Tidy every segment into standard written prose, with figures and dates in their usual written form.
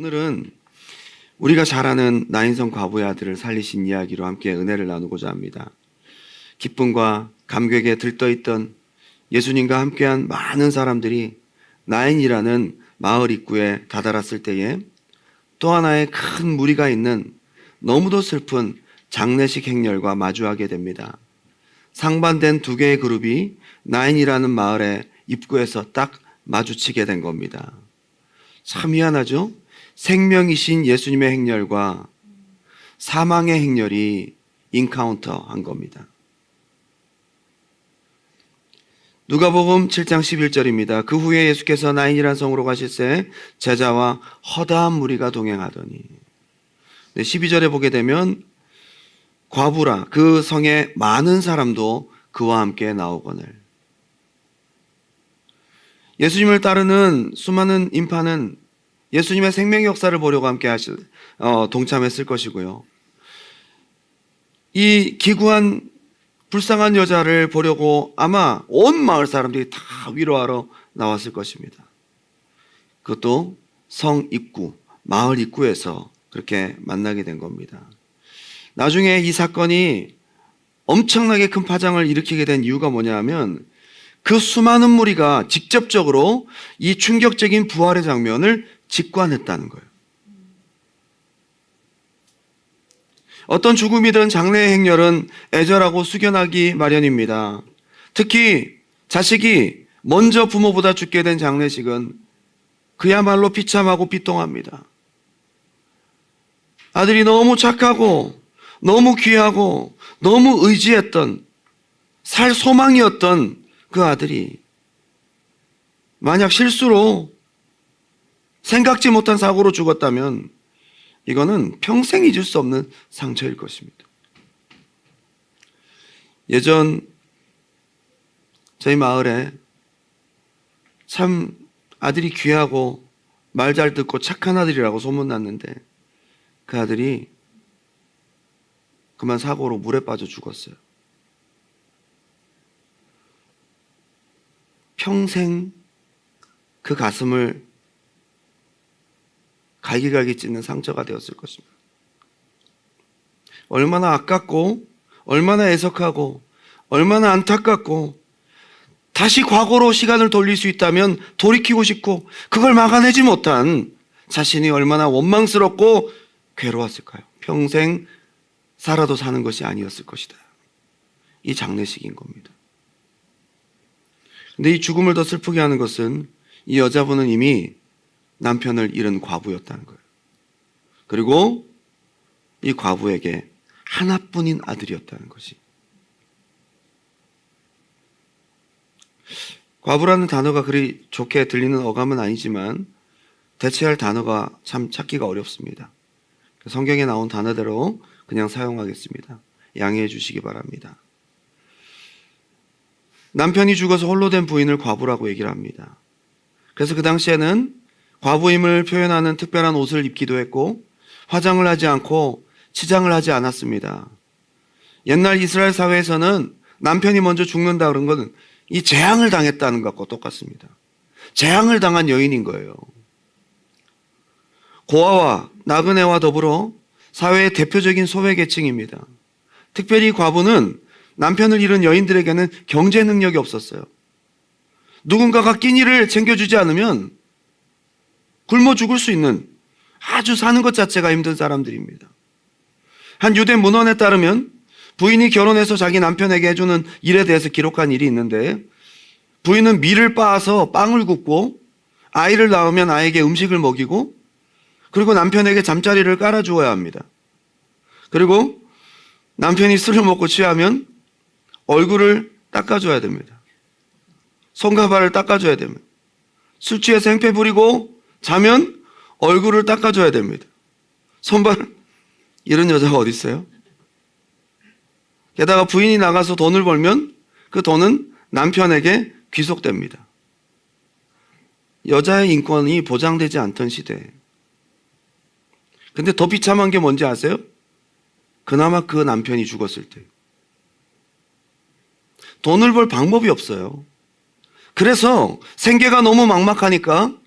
오늘은 우리가 잘 아는 나인성 과부의 아들을 살리신 이야기로 함께 은혜를 나누고자 합니다. 기쁨과 감격에 들떠있던 예수님과 함께한 많은 사람들이 나인이라는 마을 입구에 다다랐을 때에 또 하나의 큰 무리가 있는 너무도 슬픈 장례식 행렬과 마주하게 됩니다. 상반된 두 개의 그룹이 나인이라는 마을의 입구에서 딱 마주치게 된 겁니다. 참 희한하죠? 생명이신 예수님의 행렬과 사망의 행렬이 인카운터 한 겁니다. 누가복음 7장 11절입니다. 그 후에 예수께서 나인이란 성으로 가실새 제자와 허다한 무리가 동행하더니 12절에 보게 되면 과부라 그 성에 많은 사람도 그와 함께 나오거늘. 예수님을 따르는 수많은 인파는 예수님의 생명 역사를 보려고 함께 동참했을 것이고요. 이 기구한 불쌍한 여자를 보려고 아마 온 마을 사람들이 다 위로하러 나왔을 것입니다. 그것도 성 입구, 마을 입구에서 그렇게 만나게 된 겁니다. 나중에 이 사건이 엄청나게 큰 파장을 일으키게 된 이유가 뭐냐 하면 그 수많은 무리가 직접적으로 이 충격적인 부활의 장면을 직관했다는 거예요. 어떤 죽음이든 장례의 행렬은 애절하고 숙연하기 마련입니다. 특히 자식이 먼저 부모보다 죽게 된 장례식은 그야말로 비참하고 비통합니다. 아들이 너무 착하고 너무 귀하고 너무 의지했던 살 소망이었던 그 아들이 만약 실수로 생각지 못한 사고로 죽었다면 이거는 평생 잊을 수 없는 상처일 것입니다. 예전 저희 마을에 참 아들이 귀하고 말 잘 듣고 착한 아들이라고 소문났는데 그 아들이 그만 사고로 물에 빠져 죽었어요. 평생 그 가슴을 갈기갈기 찢는 상처가 되었을 것입니다. 얼마나 아깝고 얼마나 애석하고 얼마나 안타깝고 다시 과거로 시간을 돌릴 수 있다면 돌이키고 싶고 그걸 막아내지 못한 자신이 얼마나 원망스럽고 괴로웠을까요? 평생 살아도 사는 것이 아니었을 것이다. 이 장례식인 겁니다. 근데 이 죽음을 더 슬프게 하는 것은 이 여자분은 이미 남편을 잃은 과부였다는 거예요. 그리고 이 과부에게 하나뿐인 아들이었다는 것이. 과부라는 단어가 그리 좋게 들리는 어감은 아니지만 대체할 단어가 참 찾기가 어렵습니다. 성경에 나온 단어대로 그냥 사용하겠습니다. 양해해 주시기 바랍니다. 남편이 죽어서 홀로 된 부인을 과부라고 얘기를 합니다. 그래서 그 당시에는 과부임을 표현하는 특별한 옷을 입기도 했고 화장을 하지 않고 치장을 하지 않았습니다. 옛날 이스라엘 사회에서는 남편이 먼저 죽는다 그런 것은 이 재앙을 당했다는 것과 똑같습니다. 재앙을 당한 여인인 거예요. 고아와 나그네와 더불어 사회의 대표적인 소외계층입니다. 특별히 과부는 남편을 잃은 여인들에게는 경제 능력이 없었어요. 누군가가 끼니를 챙겨주지 않으면 굶어 죽을 수 있는 아주 사는 것 자체가 힘든 사람들입니다. 한 유대 문헌에 따르면 부인이 결혼해서 자기 남편에게 해주는 일에 대해서 기록한 일이 있는데 부인은 밀을 빻아서 빵을 굽고 아이를 낳으면 아이에게 음식을 먹이고 그리고 남편에게 잠자리를 깔아주어야 합니다. 그리고 남편이 술을 먹고 취하면 얼굴을 닦아줘야 됩니다. 손과 발을 닦아줘야 됩니다. 술 취해서 행패 부리고 자면 얼굴을 닦아줘야 됩니다. 손발, 이런 여자가 어디 있어요? 게다가 부인이 나가서 돈을 벌면 그 돈은 남편에게 귀속됩니다. 여자의 인권이 보장되지 않던 시대에. 근데 더 비참한 게 뭔지 아세요? 그나마 그 남편이 죽었을 때. 돈을 벌 방법이 없어요. 그래서 생계가 너무 막막하니까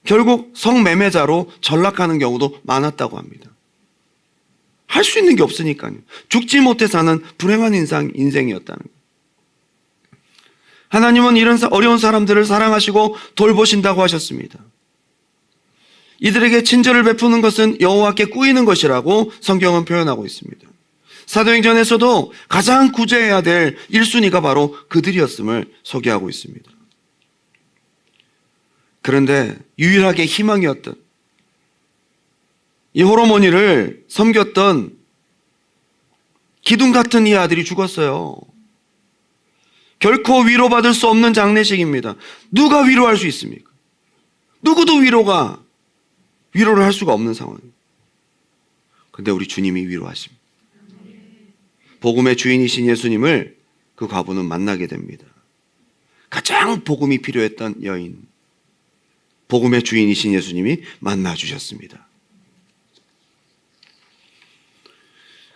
결국 성매매자로 전락하는 경우도 많았다고 합니다. 할 수 있는 게 없으니까요. 죽지 못해 사는 불행한 인생이었다는 거예요. 하나님은 이런 어려운 사람들을 사랑하시고 돌보신다고 하셨습니다. 이들에게 친절을 베푸는 것은 여호와께 꾸이는 것이라고 성경은 표현하고 있습니다. 사도행전에서도 가장 구제해야 될 1순위가 바로 그들이었음을 소개하고 있습니다. 그런데 유일하게 희망이었던 이 호르몬이를 섬겼던 기둥 같은 이 아들이 죽었어요. 결코 위로받을 수 없는 장례식입니다. 누가 위로할 수 있습니까? 누구도 위로를 할 수가 없는 상황입니다. 그런데 우리 주님이 위로하십니다. 복음의 주인이신 예수님을 그 과부는 만나게 됩니다. 가장 복음이 필요했던 여인, 복음의 주인이신 예수님이 만나주셨습니다.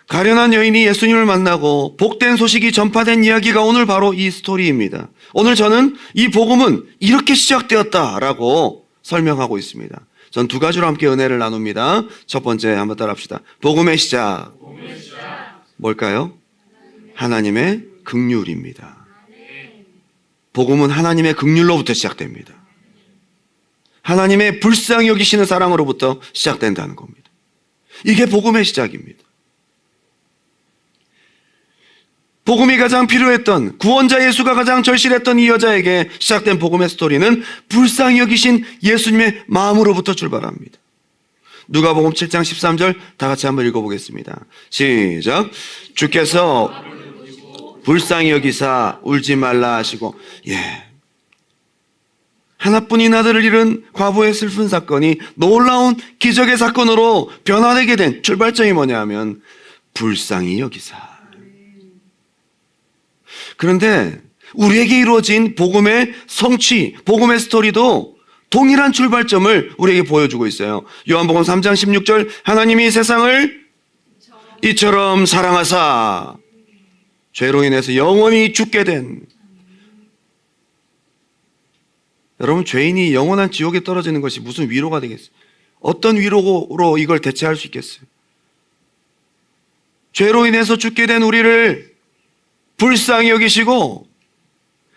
가련한 여인이 예수님을 만나고 복된 소식이 전파된 이야기가 오늘 바로 이 스토리입니다. 오늘 저는 이 복음은 이렇게 시작되었다라고 설명하고 있습니다. 전 두 가지로 함께 은혜를 나눕니다. 첫 번째 한번 따라합시다. 복음의 시작. 뭘까요? 하나님의 긍휼입니다. 복음은 하나님의 긍휼로부터 시작됩니다. 하나님의 불쌍히 여기시는 사랑으로부터 시작된다는 겁니다. 이게 복음의 시작입니다. 복음이 가장 필요했던, 구원자 예수가 가장 절실했던 이 여자에게 시작된 복음의 스토리는 불쌍히 여기신 예수님의 마음으로부터 출발합니다. 누가복음 7장 13절 다 같이 한번 읽어보겠습니다. 시작. 주께서 불쌍히 여기사 울지 말라 하시고, 하나뿐인 아들을 잃은 과부의 슬픈 사건이 놀라운 기적의 사건으로 변화되게 된 출발점이 뭐냐 하면 불쌍히 여기사. 그런데 우리에게 이루어진 복음의 성취, 복음의 스토리도 동일한 출발점을 우리에게 보여주고 있어요. 요한복음 3장 16절 하나님이 세상을 이처럼 사랑하사 죄로 인해서 영원히 죽게 된, 여러분, 죄인이 영원한 지옥에 떨어지는 것이 무슨 위로가 되겠어요? 어떤 위로로 이걸 대체할 수 있겠어요? 죄로 인해서 죽게 된 우리를 불쌍히 여기시고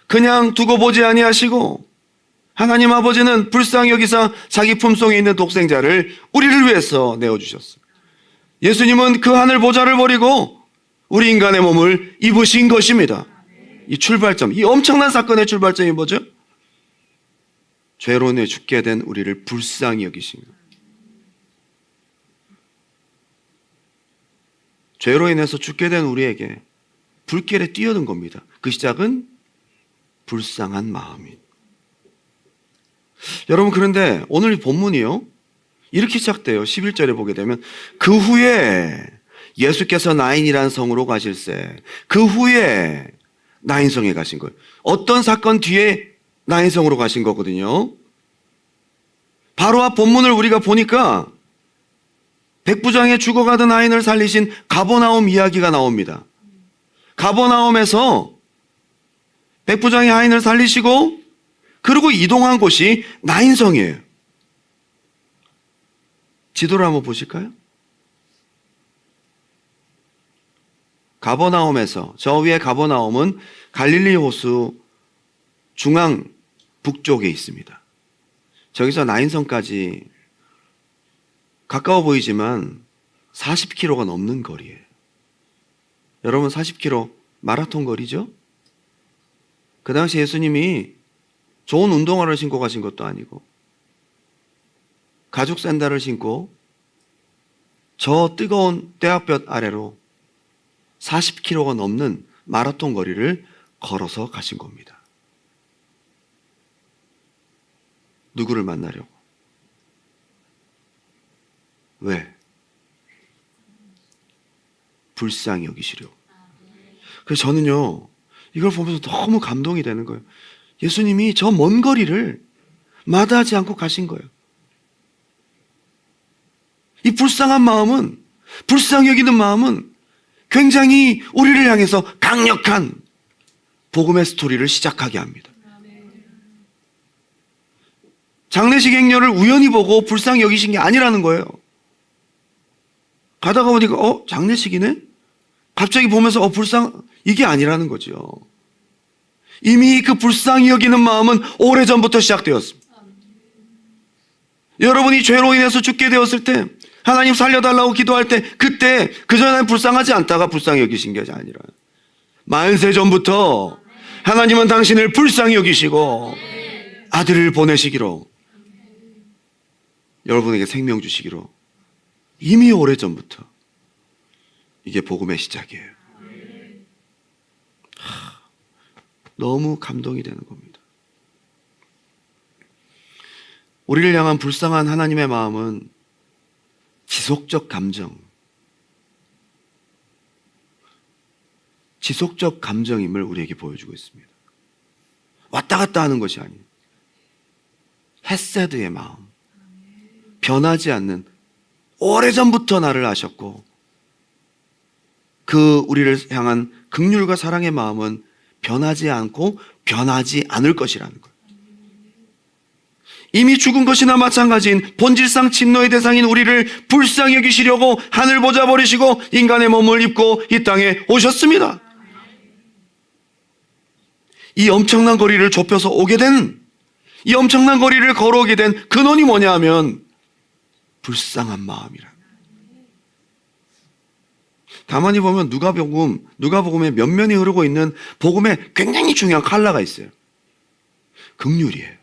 그냥 두고 보지 아니하시고, 하나님 아버지는 불쌍히 여기사 자기 품속에 있는 독생자를 우리를 위해서 내어주셨어요. 예수님은 그 하늘 보좌를 버리고 우리 인간의 몸을 입으신 것입니다. 이 출발점, 이 엄청난 사건의 출발점이 뭐죠? 죄로 인해 죽게 된 우리를 불쌍히 여기신 것. 죄로 인해서 죽게 된 우리에게 불길에 뛰어든 겁니다. 그 시작은 불쌍한 마음이. 여러분, 그런데 오늘 이 본문이요, 이렇게 시작돼요. 11절에 보게 되면 그 후에 예수께서 나인이라는 성으로 가실새. 그 후에 나인성에 가신 거예요. 어떤 사건 뒤에 나인성으로 가신 거거든요. 바로 앞 본문을 우리가 보니까 백부장의 죽어가던 아인을 살리신 가버나움 이야기가 나옵니다. 가버나움에서 백부장의 아인을 살리시고 그리고 이동한 곳이 나인성이에요. 지도를 한번 보실까요? 가버나움에서, 저 위에 가버나움은 갈릴리 호수 중앙 북쪽에 있습니다. 저기서 나인성까지 가까워 보이지만 40km가 넘는 거리예요. 여러분, 40km 마라톤 거리죠? 그 당시 예수님이 좋은 운동화를 신고 가신 것도 아니고 가죽 샌들을 신고 저 뜨거운 떼약볕 아래로 40km가 넘는 마라톤 거리를 걸어서 가신 겁니다. 누구를 만나려고? 왜? 불쌍히 여기시려고. 그래서 저는요, 이걸 보면서 너무 감동이 되는 거예요. 예수님이 저 먼 거리를 마다하지 않고 가신 거예요. 이 불쌍한 마음은, 불쌍히 여기는 마음은 굉장히 우리를 향해서 강력한 복음의 스토리를 시작하게 합니다. 장례식 행렬을 우연히 보고 불쌍히 여기신 게 아니라는 거예요. 가다가 보니까 장례식이네? 갑자기 보면서 이게 아니라는 거죠. 이미 그 불쌍히 여기는 마음은 오래전부터 시작되었습니다. 여러분이 죄로 인해서 죽게 되었을 때 하나님 살려달라고 기도할 때 그때 그전에 불쌍하지 않다가 불쌍히 여기신 게 아니라 만세 전부터 하나님은 당신을 불쌍히 여기시고 아들을 보내시기로 여러분에게 생명 주시기로 이미 오래전부터 이게 복음의 시작이에요. 너무 감동이 되는 겁니다. 우리를 향한 불쌍한 하나님의 마음은 지속적 감정임을 우리에게 보여주고 있습니다. 왔다 갔다 하는 것이 아니에요. 헤세드의 마음, 변하지 않는, 오래전부터 나를 아셨고 그 우리를 향한 긍휼과 사랑의 마음은 변하지 않고 변하지 않을 것이라는 거예요. 이미 죽은 것이나 마찬가지인 본질상 진노의 대상인 우리를 불쌍히 여기시려고 하늘 보좌 버리시고 인간의 몸을 입고 이 땅에 오셨습니다. 이 엄청난 거리를 좁혀서 오게 된, 이 엄청난 거리를 걸어오게 된 근원이 뭐냐 하면 불쌍한 마음이라. 가만히 보면 누가복음에 면면이 흐르고 있는 복음에 굉장히 중요한 칼라가 있어요. 긍휼이에요.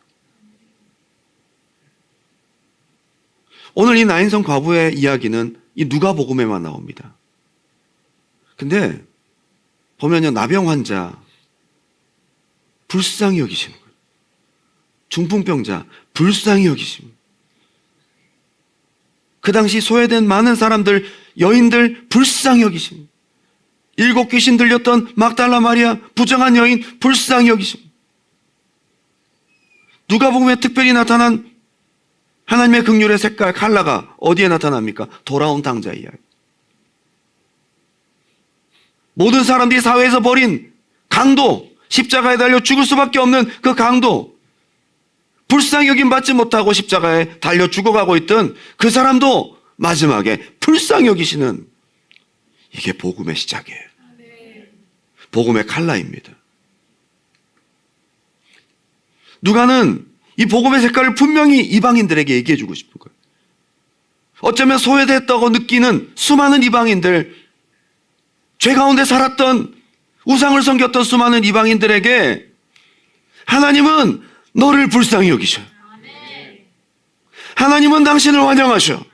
오늘 이 나인성 과부의 이야기는 이 누가복음에만 나옵니다. 근데 보면요, 나병 환자 불쌍히 여기시는 거예요. 중풍병자 불쌍히 여기시는 거예요. 그 당시 소외된 많은 사람들, 여인들 불쌍히 여기시는 거예요. 7 귀신 들렸던 막달라 마리아 부정한 여인 불쌍히 여기시는 거예요. 누가복음에 특별히 나타난 하나님의 긍휼의 색깔, 칼라가 어디에 나타납니까? 돌아온 당자 이야기. 모든 사람들이 사회에서 벌인 강도, 십자가에 달려 죽을 수밖에 없는 그 강도, 불쌍히 여김 받지 못하고 십자가에 달려 죽어가고 있던 그 사람도 마지막에 불쌍히 여기시는, 이게 복음의 시작이에요. 복음의 칼라입니다. 누가는 이 복음의 색깔을 분명히 이방인들에게 얘기해 주고 싶은 거예요. 어쩌면 소외됐다고 느끼는 수많은 이방인들, 죄 가운데 살았던, 우상을 섬겼던 수많은 이방인들에게 하나님은 너를 불쌍히 여기셔. 하나님은 당신을 환영하셔.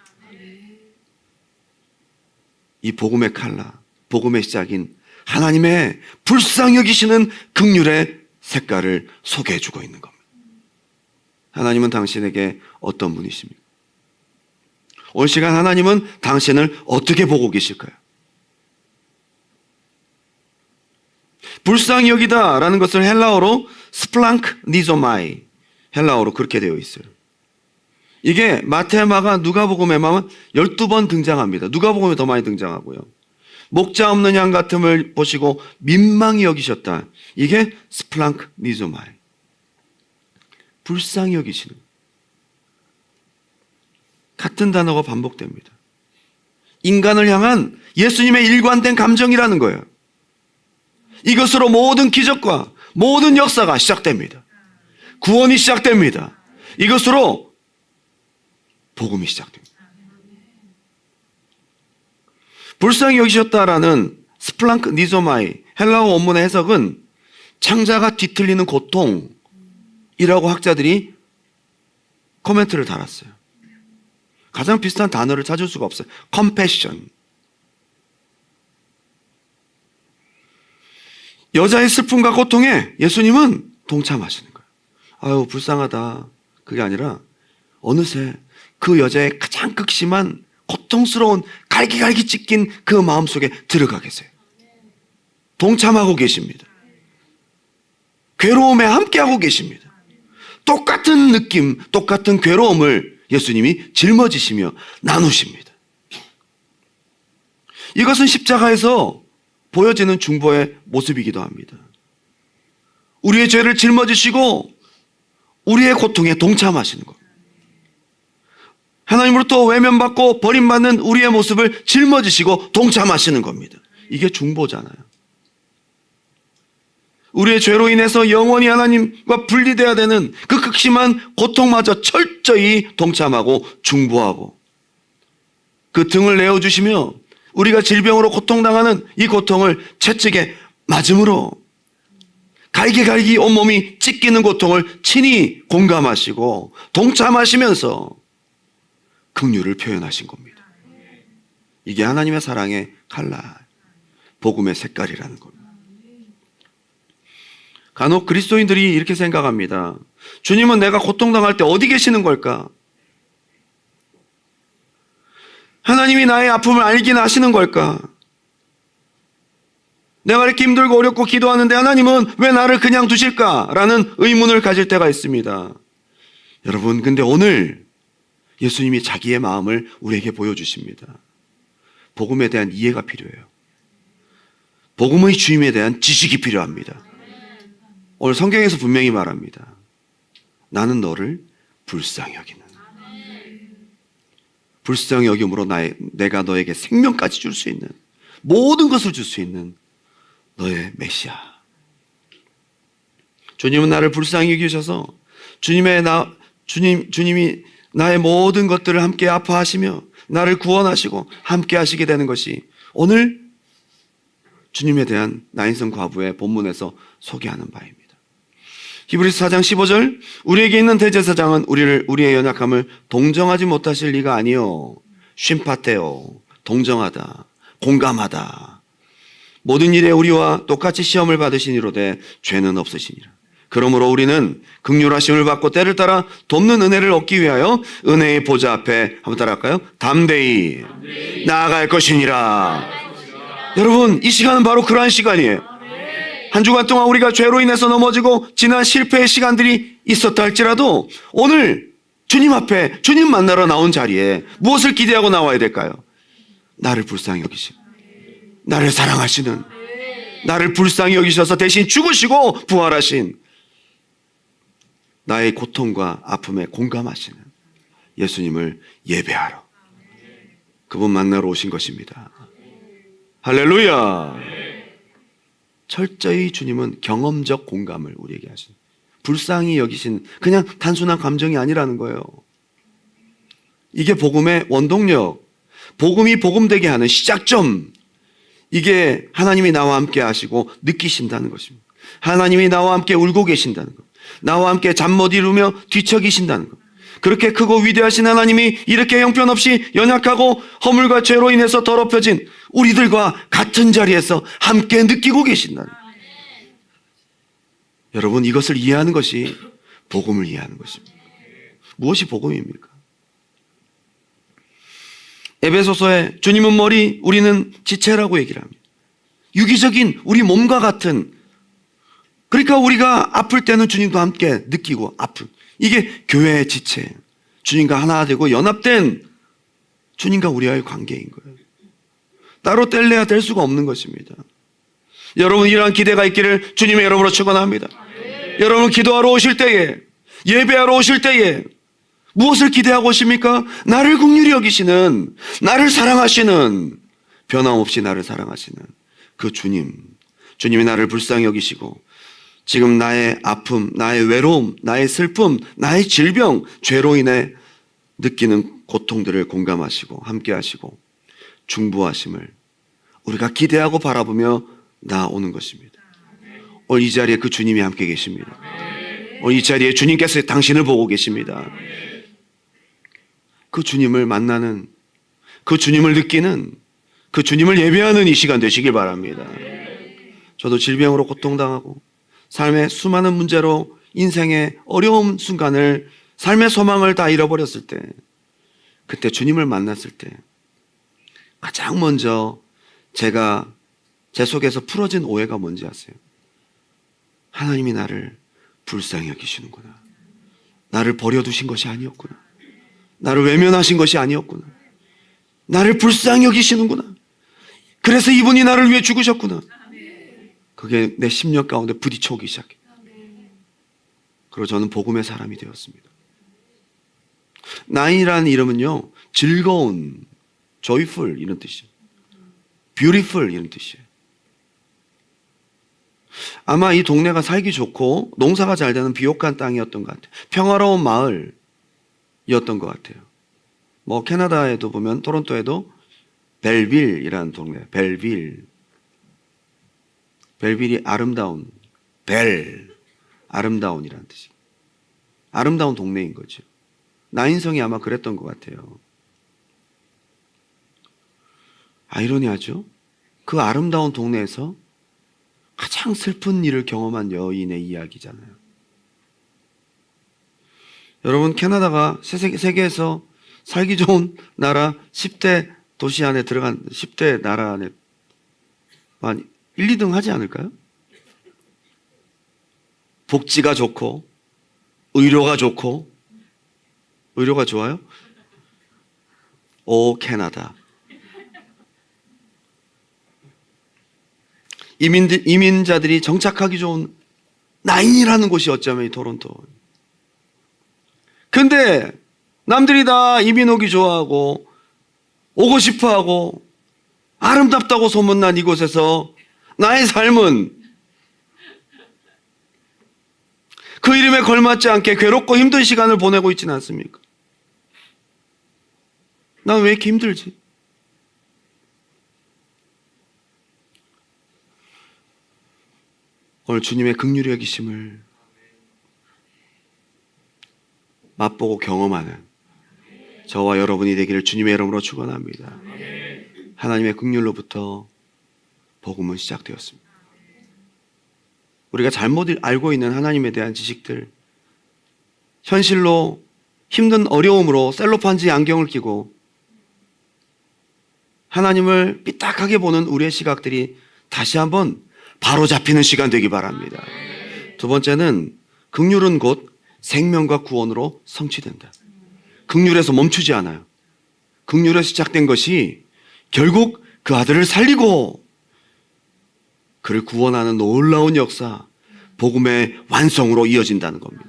이 복음의 칼라, 복음의 시작인 하나님의 불쌍히 여기시는 긍휼의 색깔을 소개해 주고 있는 겁니다. 하나님은 당신에게 어떤 분이십니까? 오늘 시간 하나님은 당신을 어떻게 보고 계실까요? 불쌍히 여기다라는 것을 헬라어로 스플랑크 니조마이, 헬라어로 그렇게 되어 있어요. 이게 마태, 마가, 누가복음에만 12번 등장합니다. 누가복음에 더 많이 등장하고요. 목자 없는 양 같음을 보시고 민망히 여기셨다. 이게 스플랑크 니조마이, 불쌍히 여기시는, 같은 단어가 반복됩니다. 인간을 향한 예수님의 일관된 감정이라는 거예요. 이것으로 모든 기적과 모든 역사가 시작됩니다. 구원이 시작됩니다. 이것으로 복음이 시작됩니다. 불쌍히 여기셨다라는 스플랑크 니조마이, 헬라어 원문의 해석은 창자가 뒤틀리는 고통이라고 학자들이 코멘트를 달았어요. 가장 비슷한 단어를 찾을 수가 없어요. 컴패션. 여자의 슬픔과 고통에 예수님은 동참하시는 거예요. 아유, 불쌍하다. 그게 아니라 어느새 그 여자의 가장 극심한 고통스러운 갈기갈기 찢긴 그 마음속에 들어가 계세요. 동참하고 계십니다. 괴로움에 함께하고 계십니다. 똑같은 느낌, 똑같은 괴로움을 예수님이 짊어지시며 나누십니다. 이것은 십자가에서 보여지는 중보의 모습이기도 합니다. 우리의 죄를 짊어지시고 우리의 고통에 동참하시는 겁니다. 하나님으로부터 외면받고 버림받는 우리의 모습을 짊어지시고 동참하시는 겁니다. 이게 중보잖아요. 우리의 죄로 인해서 영원히 하나님과 분리되어야 되는 그 극심한 고통마저 철저히 동참하고 중보하고 그 등을 내어주시며 우리가 질병으로 고통당하는 이 고통을 채찍에 맞음으로 갈기갈기 온몸이 찢기는 고통을 친히 공감하시고 동참하시면서 긍휼을 표현하신 겁니다. 이게 하나님의 사랑의 칼날, 복음의 색깔이라는 겁니다. 간혹 그리스도인들이 이렇게 생각합니다. 주님은 내가 고통당할 때 어디 계시는 걸까? 하나님이 나의 아픔을 알긴 아시는 걸까? 내가 이렇게 힘들고 어렵고 기도하는데 하나님은 왜 나를 그냥 두실까? 라는 의문을 가질 때가 있습니다. 여러분, 근데 오늘 예수님이 자기의 마음을 우리에게 보여주십니다. 복음에 대한 이해가 필요해요. 복음의 주임에 대한 지식이 필요합니다. 오늘 성경에서 분명히 말합니다. 나는 너를 불쌍히 여기는. 불쌍히 여김으로 내가 너에게 생명까지 줄 수 있는, 모든 것을 줄 수 있는 너의 메시아. 주님은 나를 불쌍히 여기셔서 주님이 나의 모든 것들을 함께 아파하시며 나를 구원하시고 함께 하시게 되는 것이 오늘 주님에 대한 나인성 과부의 본문에서 소개하는 바입니다. 히브리서 4장 15절, 우리에게 있는 대제사장은 우리의 연약함을 동정하지 못하실 리가 아니요 쉼파테요, 동정하다, 공감하다, 모든 일에 우리와 똑같이 시험을 받으시니로되 죄는 없으시니라. 그러므로 우리는 긍휼하심을 받고 때를 따라 돕는 은혜를 얻기 위하여 은혜의 보좌 앞에 한번 따라할까요? 담대히 나아갈 것이니라. 여러분, 이 시간은 바로 그러한 시간이에요. 한 주간 동안 우리가 죄로 인해서 넘어지고 지난 실패의 시간들이 있었다 할지라도 오늘 주님 앞에 주님 만나러 나온 자리에 무엇을 기대하고 나와야 될까요? 나를 불쌍히 여기시는, 나를 사랑하시는, 나를 불쌍히 여기셔서 대신 죽으시고 부활하신, 나의 고통과 아픔에 공감하시는 예수님을 예배하러 그분 만나러 오신 것입니다. 할렐루야. 철저히 주님은 경험적 공감을 우리에게 하신, 불쌍히 여기신 그냥 단순한 감정이 아니라는 거예요. 이게 복음의 원동력, 복음이 복음되게 하는 시작점, 이게 하나님이 나와 함께 하시고 느끼신다는 것입니다. 하나님이 나와 함께 울고 계신다는 것, 나와 함께 잠 못 이루며 뒤척이신다는 것, 그렇게 크고 위대하신 하나님이 이렇게 형편없이 연약하고 허물과 죄로 인해서 더럽혀진 우리들과 같은 자리에서 함께 느끼고 계신다는 것. 여러분, 이것을 이해하는 것이 복음을 이해하는 것입니다. 무엇이 복음입니까? 에베소서에 주님은 머리, 우리는 지체라고 얘기를 합니다. 유기적인 우리 몸과 같은, 그러니까 우리가 아플 때는 주님도 함께 느끼고 아픈, 이게 교회의 지체, 주님과 하나 되고 연합된 주님과 우리와의 관계인 거예요. 따로 뗄래야 뗄 수가 없는 것입니다. 여러분, 이러한 기대가 있기를 주님의 이름으로 축원합니다. 여러분, 기도하러 오실 때에, 예배하러 오실 때에 무엇을 기대하고 오십니까? 나를 긍휼히 여기시는, 나를 사랑하시는, 변함없이 나를 사랑하시는 그 주님이 나를 불쌍히 여기시고 지금 나의 아픔, 나의 외로움, 나의 슬픔, 나의 질병, 죄로 인해 느끼는 고통들을 공감하시고 함께 하시고 중보하심을 우리가 기대하고 바라보며 나오는 것입니다. 오늘 이 자리에 그 주님이 함께 계십니다. 오늘 이 자리에 주님께서 당신을 보고 계십니다. 그 주님을 만나는, 그 주님을 느끼는, 그 주님을 예배하는 이 시간 되시길 바랍니다. 저도 질병으로 고통당하고 삶의 수많은 문제로 인생의 어려운 순간을, 삶의 소망을 다 잃어버렸을 때, 그때 주님을 만났을 때 가장 먼저 제가 제 속에서 풀어진 오해가 뭔지 아세요? 하나님이 나를 불쌍히 여기시는구나, 나를 버려두신 것이 아니었구나, 나를 외면하신 것이 아니었구나, 나를 불쌍히 여기시는구나, 그래서 이분이 나를 위해 죽으셨구나. 그게 내 심령 가운데 부딪혀오기 시작해요. 그리고 저는 복음의 사람이 되었습니다. 나인이라는 이름은요, 즐거운, joyful 이런 뜻이에요. beautiful 이런 뜻이에요. 아마 이 동네가 살기 좋고 농사가 잘 되는 비옥한 땅이었던 것 같아요. 평화로운 마을이었던 것 같아요. 뭐 캐나다에도 보면 토론토에도 벨빌이라는 동네, 벨빌이 아름다운, 아름다운이라는 뜻이에요. 아름다운 동네인 거죠. 나인성이 아마 그랬던 것 같아요. 아이러니하죠? 그 아름다운 동네에서 가장 슬픈 일을 경험한 여인의 이야기잖아요. 여러분, 캐나다가 세계에서 살기 좋은 나라 10대 도시 안에 들어간 10대 나라 안에 한 1, 2등 하지 않을까요? 복지가 좋고 의료가 좋고. 의료가 좋아요? 오 캐나다. 이민자들이 정착하기 좋은 나인이라는 곳이 어쩌면 이 토론토. 근데 남들이 다 이민 오기 좋아하고 오고 싶어하고 아름답다고 소문난 이곳에서 나의 삶은 그 이름에 걸맞지 않게 괴롭고 힘든 시간을 보내고 있지는 않습니까? 난 왜 이렇게 힘들지? 오늘 주님의 긍휼히 여기심을 맛보고 경험하는 저와 여러분이 되기를 주님의 이름으로 축원합니다. 하나님의 긍휼로부터 복음은 시작되었습니다. 우리가 잘못 알고 있는 하나님에 대한 지식들, 현실로 힘든 어려움으로 셀로판지 안경을 끼고 하나님을 삐딱하게 보는 우리의 시각들이 다시 한번 바로 잡히는 시간 되기 바랍니다. 두 번째는 긍휼은 곧 생명과 구원으로 성취된다. 긍휼에서 멈추지 않아요. 긍휼에서 시작된 것이 결국 그 아들을 살리고 그를 구원하는 놀라운 역사, 복음의 완성으로 이어진다는 겁니다.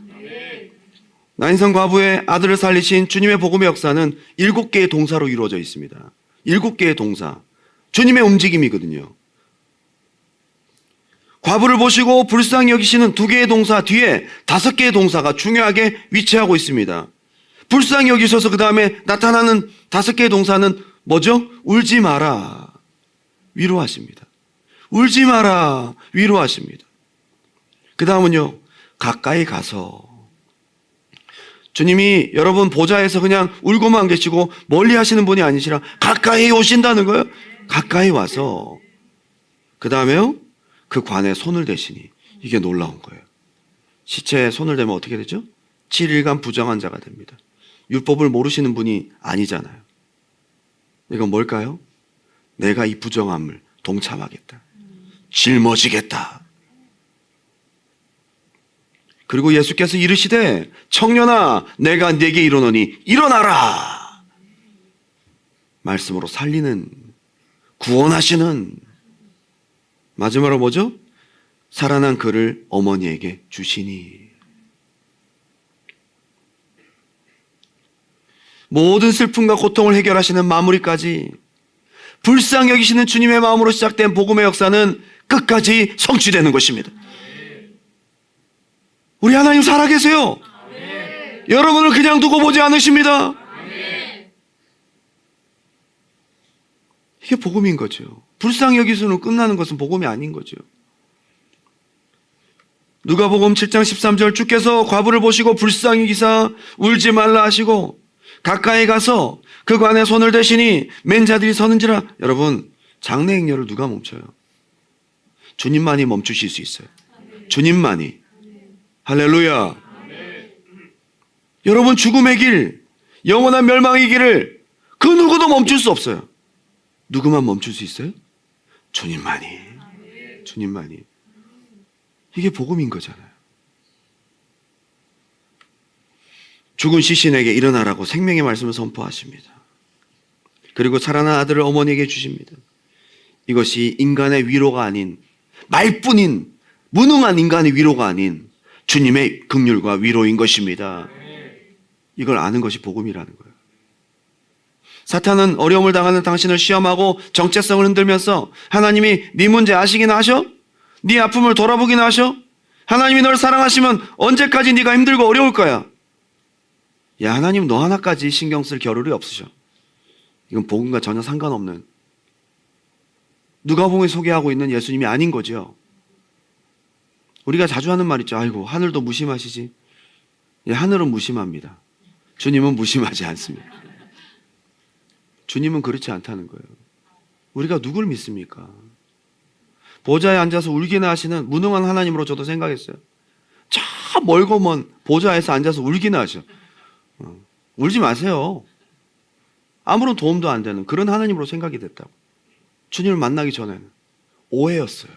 나인성 과부의 아들을 살리신 주님의 복음의 역사는 7개의 동사로 이루어져 있습니다. 7개의 동사. 주님의 움직임이거든요. 과부를 보시고 불쌍히 여기시는 2개의 동사 뒤에 5개의 동사가 중요하게 위치하고 있습니다. 불쌍히 여기셔서 그 다음에 나타나는 5개의 동사는 뭐죠? 울지 마라. 위로하십니다. 울지 마라. 위로하십니다. 그 다음은요, 가까이 가서. 주님이 여러분 보좌에서 그냥 울고만 계시고 멀리 하시는 분이 아니시라 가까이 오신다는 거예요. 가까이 와서. 그 다음에요, 그 관에 손을 대시니. 이게 놀라운 거예요. 시체에 손을 대면 어떻게 되죠? 7일간 부정한 자가 됩니다. 율법을 모르시는 분이 아니잖아요. 이건 뭘까요? 내가 이 부정함을 동참하겠다. 짊어지겠다. 그리고 예수께서 이르시되 청년아 내가 네게 이르노니 일어나라. 말씀으로 살리는, 구원하시는, 마지막으로 뭐죠? 살아난 그를 어머니에게 주시니. 모든 슬픔과 고통을 해결하시는 마무리까지 불쌍히 여기시는 주님의 마음으로 시작된 복음의 역사는 끝까지 성취되는 것입니다. 우리 하나님 살아계세요. 여러분을 그냥 두고 보지 않으십니다. 이게 복음인 거죠. 불쌍히 여기서는 끝나는 것은 복음이 아닌 거죠. 누가복음 7장 13절 주께서 과부를 보시고 불쌍히 여기사 울지 말라 하시고 가까이 가서 그 관에 손을 대시니 맨 자들이 서는지라. 여러분, 장래 행렬을 누가 멈춰요? 주님만이 멈추실 수 있어요. 주님만이. 할렐루야. 여러분, 죽음의 길, 영원한 멸망의 길을 그 누구도 멈출 수 없어요. 누구만 멈출 수 있어요? 주님만이. 주님만이. 이게 복음인 거잖아요. 죽은 시신에게 일어나라고 생명의 말씀을 선포하십니다. 그리고 살아난 아들을 어머니에게 주십니다. 이것이 인간의 위로가 아닌, 말뿐인 무능한 인간의 위로가 아닌 주님의 긍휼과 위로인 것입니다. 이걸 아는 것이 복음이라는 거예요. 사탄은 어려움을 당하는 당신을 시험하고 정체성을 흔들면서 하나님이 네 문제 아시긴 하셔? 네 아픔을 돌아보긴 하셔? 하나님이 널 사랑하시면 언제까지 네가 힘들고 어려울 거야? 야, 하나님 너 하나까지 신경 쓸 겨를이 없으셔. 이건 복음과 전혀 상관없는, 누가복음에 소개하고 있는 예수님이 아닌 거죠. 우리가 자주 하는 말 있죠. 아이고, 하늘도 무심하시지. 예, 하늘은 무심합니다. 주님은 무심하지 않습니다. 주님은 그렇지 않다는 거예요. 우리가 누굴 믿습니까? 보좌에 앉아서 울기나 하시는 무능한 하나님으로 저도 생각했어요. 저 멀고 먼 보좌에서 앉아서 울기나 하셔. 울지 마세요. 아무런 도움도 안 되는 그런 하나님으로 생각이 됐다고. 주님을 만나기 전에는 오해였어요.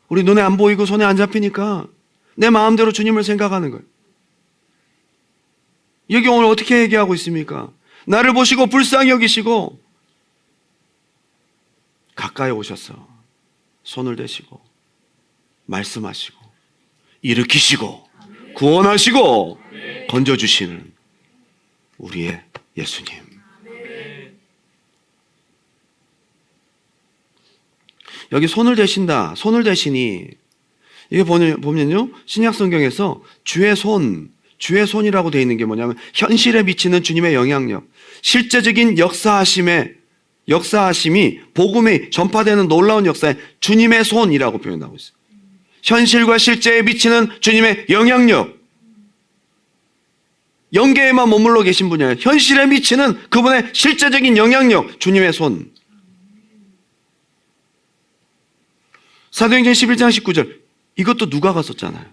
우리 눈에 안 보이고 손에 안 잡히니까 내 마음대로 주님을 생각하는 거예요. 여기 오늘 어떻게 얘기하고 있습니까? 나를 보시고 불쌍히 여기시고 가까이 오셔서 손을 대시고 말씀하시고 일으키시고 구원하시고 건져주시는 우리의 예수님. 여기 손을 대신다, 손을 대시니, 이게 보면요, 신약성경에서 주의 손이라고 되어 있는 게 뭐냐면 현실에 미치는 주님의 영향력, 실제적인 역사하심이 복음에 전파되는 놀라운 역사에 주님의 손이라고 표현하고 있어요. 현실과 실제에 미치는 주님의 영향력, 영계에만 머물러 계신 분이 아니라 현실에 미치는 그분의 실제적인 영향력, 주님의 손. 사도행전 11장 19절, 이것도 누가가 썼잖아요.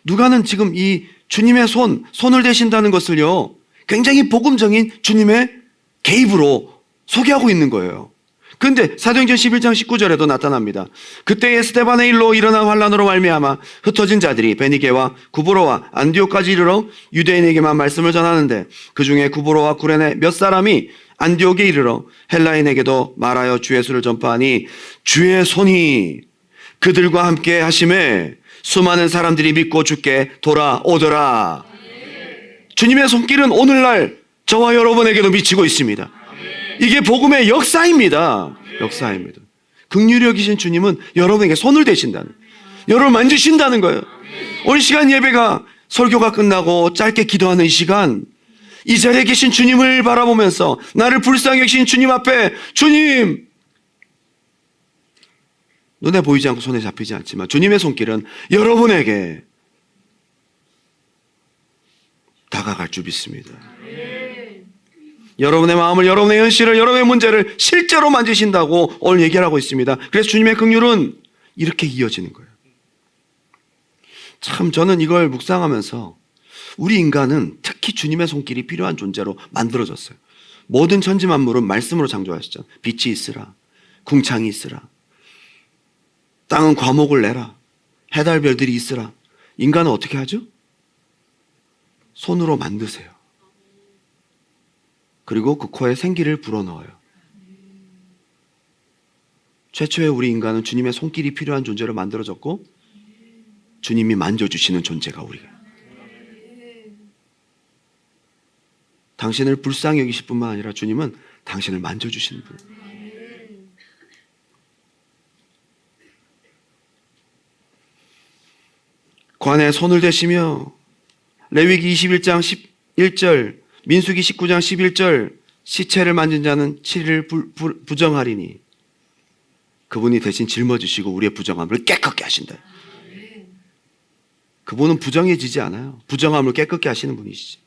누가는 지금 이 주님의 손을 대신다는 것을요, 굉장히 복음적인 주님의 개입으로 소개하고 있는 거예요. 근데 사도행전 11장 19절에도 나타납니다. 그때에 스데반의 일로 일어난 환란으로 말미암아 흩어진 자들이 베니게와 구브로와 안디옥까지 이르러 유대인에게만 말씀을 전하는데, 그 중에 구브로와 구레네 몇 사람이 안디옥에 이르러 헬라인에게도 말하여 주의 예수를 전파하니 주의 손이 그들과 함께 하심에 수많은 사람들이 믿고 주께 돌아오더라. 주님의 손길은 오늘날 저와 여러분에게도 미치고 있습니다. 이게 복음의 역사입니다. 역사입니다. 긍휼히 여기신 주님은 여러분에게 손을 대신다는, 여러분을 만지신다는 거예요. 오늘 시간 예배가, 설교가 끝나고 짧게 기도하는 이 시간, 이 자리에 계신 주님을 바라보면서 나를 불쌍히 여기신 주님 앞에, 주님, 눈에 보이지 않고 손에 잡히지 않지만 주님의 손길은 여러분에게 다가갈 줄 믿습니다. 여러분의 마음을, 여러분의 현실을, 여러분의 문제를 실제로 만지신다고 오늘 얘기를 하고 있습니다. 그래서 주님의 긍휼은 이렇게 이어지는 거예요. 참 저는 이걸 묵상하면서 우리 인간은 특히 주님의 손길이 필요한 존재로 만들어졌어요. 모든 천지 만물은 말씀으로 창조하셨잖아요. 빛이 있으라, 궁창이 있으라, 땅은 과목을 내라, 해달별들이 있으라. 인간은 어떻게 하죠? 손으로 만드세요. 그리고 그 코에 생기를 불어넣어요. 최초의 우리 인간은 주님의 손길이 필요한 존재로 만들어졌고, 주님이 만져주시는 존재가 우리가. 당신을 불쌍히 여기실 뿐만 아니라 주님은 당신을 만져주시는 분. 관에 손을 대시며 레위기 21장 11절, 민수기 19장 11절, 시체를 만진 자는 7일 부정하리니, 그분이 대신 짊어지시고 우리의 부정함을 깨끗게 하신다. 그분은 부정해지지 않아요. 부정함을 깨끗게 하시는 분이시지.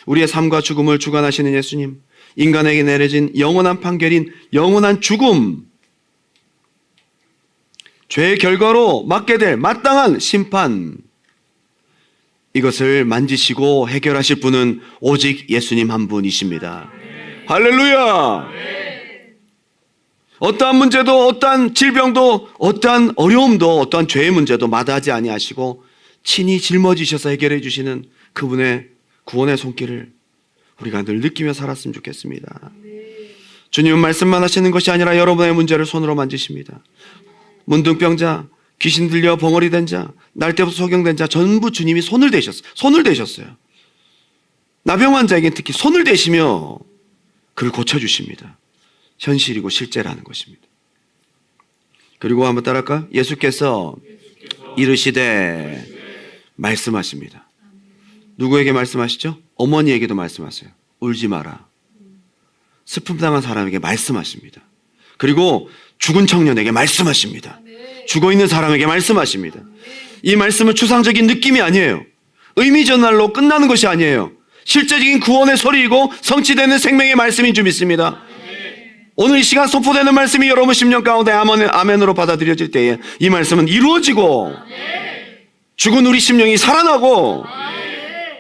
우리의 삶과 죽음을 주관하시는 예수님, 인간에게 내려진 영원한 판결인 영원한 죽음, 죄의 결과로 맞게 될 마땅한 심판, 이것을 만지시고 해결하실 분은 오직 예수님 한 분이십니다. 할렐루야! 어떠한 문제도, 어떠한 질병도, 어떠한 어려움도, 어떠한 죄의 문제도 마다하지 아니하시고 친히 짊어지셔서 해결해 주시는 그분의 구원의 손길을 우리가 늘 느끼며 살았으면 좋겠습니다. 주님은 말씀만 하시는 것이 아니라 여러분의 문제를 손으로 만지십니다. 문둥병자, 귀신 들려 벙어리 된 자, 날 때부터 소경된 자, 전부 주님이 손을 대셨어요. 나병 환자에게 특히 손을 대시며 그를 고쳐주십니다. 현실이고 실제라는 것입니다. 그리고 한번 따라할까요? 예수께서 이르시되 말씀하십니다. 누구에게 말씀하시죠? 어머니에게도 말씀하세요. 울지 마라. 슬픔 당한 사람에게 말씀하십니다. 그리고 죽은 청년에게 말씀하십니다. 죽어있는 사람에게 말씀하십니다. 이 말씀은 추상적인 느낌이 아니에요. 의미전달로 끝나는 것이 아니에요. 실제적인 구원의 소리이고 성취되는 생명의 말씀인 줄 믿습니다. 오늘 이 시간 선포되는 말씀이 여러분 심령 가운데 아멘으로 받아들여질 때에 이 말씀은 이루어지고 죽은 우리 심령이 살아나고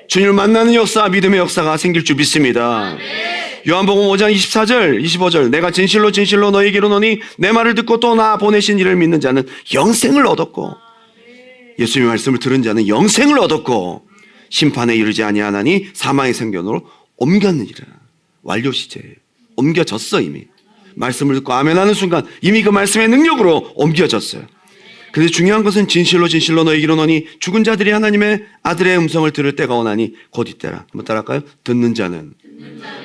주님을 만나는 역사, 믿음의 역사가 생길 줄 믿습니다. 요한복음 5장 24절, 25절 내가 진실로 진실로 너희에게 이르노니 내 말을 듣고 또 나 보내신 이를 믿는 자는 영생을 얻었고 예수님의 말씀을 들은 자는 영생을 얻었고 심판에 이르지 아니하나니 사망의 생존으로 옮겼느니라. 완료 시제예요. 옮겨졌어 이미. 말씀을 듣고 아멘하는 순간 이미 그 말씀의 능력으로 옮겨졌어요. 그런데 중요한 것은 진실로 진실로 너희에게 이르노니 죽은 자들이 하나님의 아들의 음성을 들을 때가 오나니 곧 이때라. 한번 따라할까요? 듣는 자는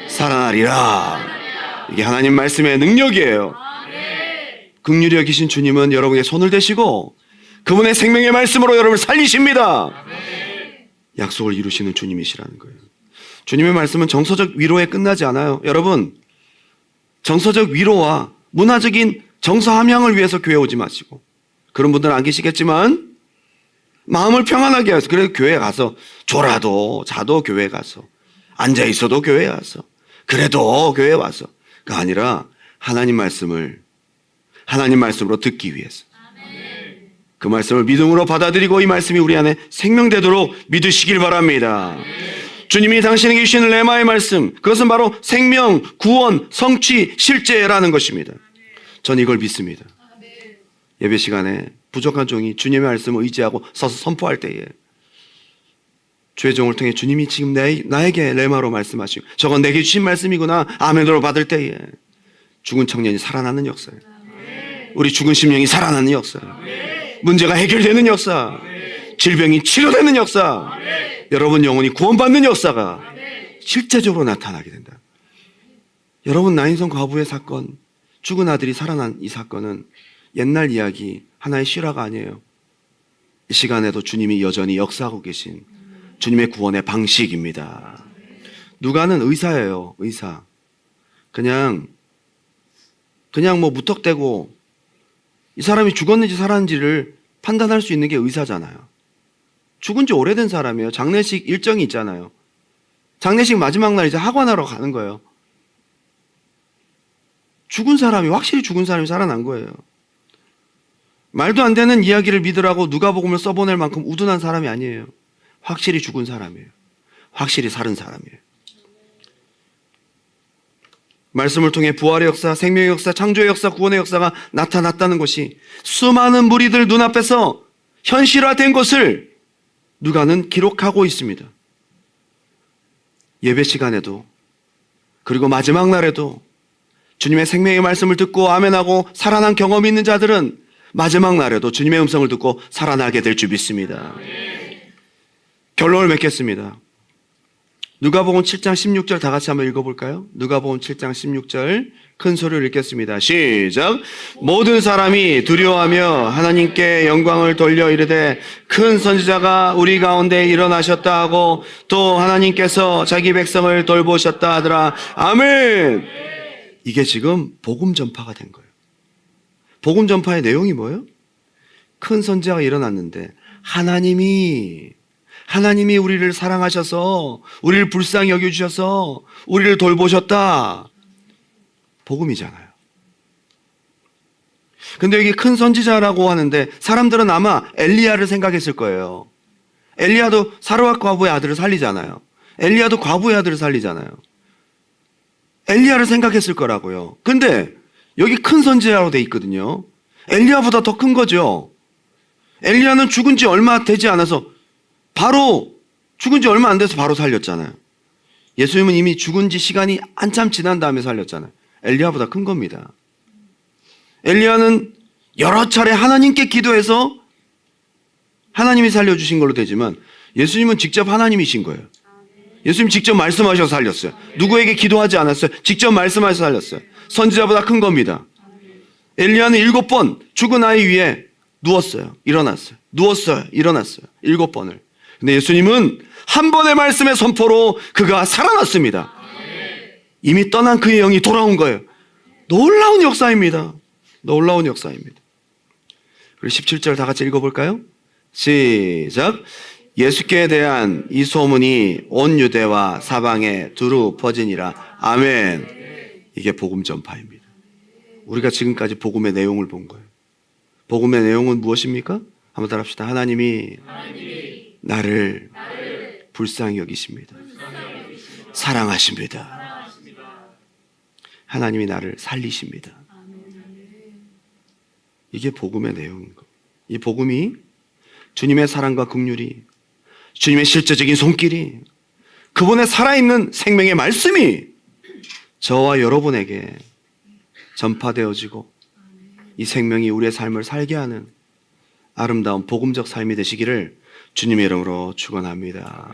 살아나리라. 이게 하나님 말씀의 능력이에요. 긍휼히 여기신 주님은 여러분의 손을 대시고 그분의 생명의 말씀으로 여러분을 살리십니다. 약속을 이루시는 주님이시라는 거예요. 주님의 말씀은 정서적 위로에 끝나지 않아요. 여러분, 정서적 위로와 문화적인 정서 함양을 위해서 교회 오지 마시고, 그런 분들은 안 계시겠지만 마음을 평안하게 해서, 그래 교회 가서 졸아도 자도 교회 가서 앉아 있어도 교회 가서 그래도 교회 와서, 그 아니라 하나님 말씀을 하나님 말씀으로 듣기 위해서 그 말씀을 믿음으로 받아들이고 이 말씀이 우리 안에 생명되도록 믿으시길 바랍니다. 주님이 당신에게 주시는 레마의 말씀, 그것은 바로 생명, 구원, 성취, 실제라는 것입니다. 전 이걸 믿습니다. 예배 시간에 부족한 종이 주님의 말씀을 의지하고 서서 선포할 때에 주의 종을 통해 주님이 지금 나에게 레마로 말씀하시고 저건 내게 주신 말씀이구나 아멘으로 받을 때에 죽은 청년이 살아나는 역사예요. 우리 죽은 심령이 살아나는 역사예요. 문제가 해결되는 역사, 질병이 치료되는 역사, 여러분 영혼이 구원받는 역사가 실제적으로 나타나게 된다. 여러분 나인성 과부의 사건, 죽은 아들이 살아난 이 사건은 옛날 이야기, 하나의 실화가 아니에요. 이 시간에도 주님이 여전히 역사하고 계신 주님의 구원의 방식입니다. 누가는 의사예요. 의사. 그냥 뭐 무턱대고 이 사람이 죽었는지 살았는지를 판단할 수 있는 게 의사잖아요. 죽은 지 오래된 사람이에요. 장례식 일정이 있잖아요. 장례식 마지막 날 이제 하관하러 가는 거예요. 확실히 죽은 사람이 살아난 거예요. 말도 안 되는 이야기를 믿으라고 누가복음을 써보낼 만큼 우둔한 사람이 아니에요. 확실히 죽은 사람이에요. 확실히 살은 사람이에요. 말씀을 통해 부활의 역사, 생명의 역사, 창조의 역사, 구원의 역사가 나타났다는 것이 수많은 무리들 눈앞에서 현실화된 것을 누가는 기록하고 있습니다. 예배 시간에도 그리고 마지막 날에도 주님의 생명의 말씀을 듣고 아멘하고 살아난 경험이 있는 자들은 마지막 날에도 주님의 음성을 듣고 살아나게 될 줄 믿습니다. 결론을 맺겠습니다. 누가복음 7장 16절 다 같이 한번 읽어볼까요? 누가복음 7장 16절 큰 소리로 읽겠습니다. 시작. 모든 사람이 두려워하며 하나님께 영광을 돌려 이르되 큰 선지자가 우리 가운데 일어나셨다 하고 또 하나님께서 자기 백성을 돌보셨다 하더라. 아멘. 이게 지금 복음 전파가 된 거예요. 복음 전파의 내용이 뭐예요? 큰 선지자가 일어났는데 하나님이 우리를 사랑하셔서 우리를 불쌍히 여겨주셔서 우리를 돌보셨다. 복음이잖아요. 근데 여기 큰 선지자라고 하는데 사람들은 아마 엘리야를 생각했을 거예요. 엘리야도 사르밧 과부의 아들을 살리잖아요. 엘리야도 과부의 아들을 살리잖아요. 엘리야를 생각했을 거라고요. 근데 여기 큰 선지자라고 돼 있거든요. 엘리야보다 더 큰 거죠. 엘리야는 죽은 지 얼마 되지 않아서 바로 죽은 지 얼마 안 돼서 바로 살렸잖아요. 예수님은 이미 죽은 지 시간이 한참 지난 다음에 살렸잖아요. 엘리야보다 큰 겁니다. 엘리야는 여러 차례 하나님께 기도해서 하나님이 살려주신 걸로 되지만 예수님은 직접 하나님이신 거예요. 예수님 직접 말씀하셔서 살렸어요. 누구에게 기도하지 않았어요. 직접 말씀하셔서 살렸어요. 선지자보다 큰 겁니다. 엘리야는 7번 죽은 아이 위에 누웠어요. 일어났어요. 누웠어요. 일어났어요. 7번을. 근데 예수님은 한 번의 말씀의 선포로 그가 살아났습니다. 이미 떠난 그의 영이 돌아온 거예요. 놀라운 역사입니다. 놀라운 역사입니다. 그리고 17절 다 같이 읽어볼까요? 시작. 예수께 대한 이 소문이 온 유대와 사방에 두루 퍼지니라. 아멘. 이게 복음 전파입니다. 우리가 지금까지 복음의 내용을 본 거예요. 복음의 내용은 무엇입니까? 한번 따라합시다. 하나님이 나를 불쌍히 여기십니다. 사랑하십니다. 하나님이 나를 살리십니다. 이게 복음의 내용인 거예요. 이 복음이 주님의 사랑과 긍휼이, 주님의 실제적인 손길이, 그분의 살아있는 생명의 말씀이 저와 여러분에게 전파되어지고 이 생명이 우리의 삶을 살게 하는 아름다운 복음적 삶이 되시기를 주님의 이름으로 축원합니다.